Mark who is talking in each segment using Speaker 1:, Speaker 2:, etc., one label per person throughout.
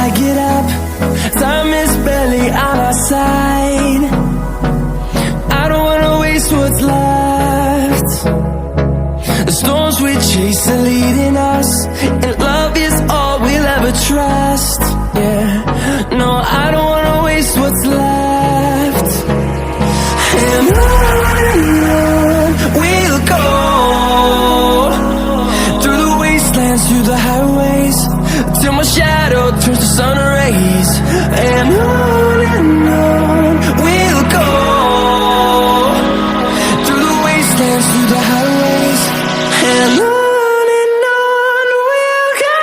Speaker 1: I get up, time is barely on our side. I don't wanna waste what's left. The storms we chase are leading us, and love is all we'll ever trust. Yeah, no, I don't wanna waste what's left. And on we'll go, through the wastelands, through the highways, till my shadow turns to sun rays. And on we'll go, through the wastelands, through the highways, and on we'll go.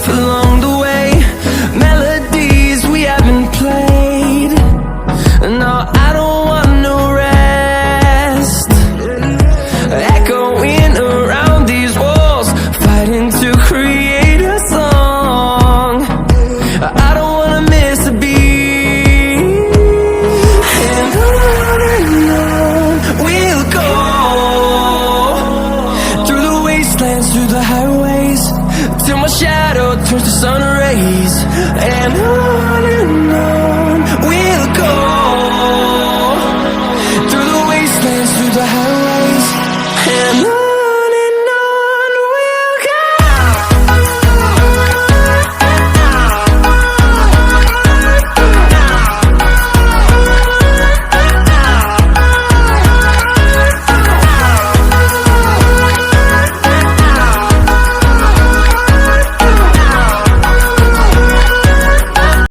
Speaker 1: Along the way, melodies we haven't played. No, I don't want no rest. Echoing around these walls, fighting to create a song. I don't wanna miss a beat. And on we'll go, through the wastelands, through the highways, till my shadow turns to sun rays. And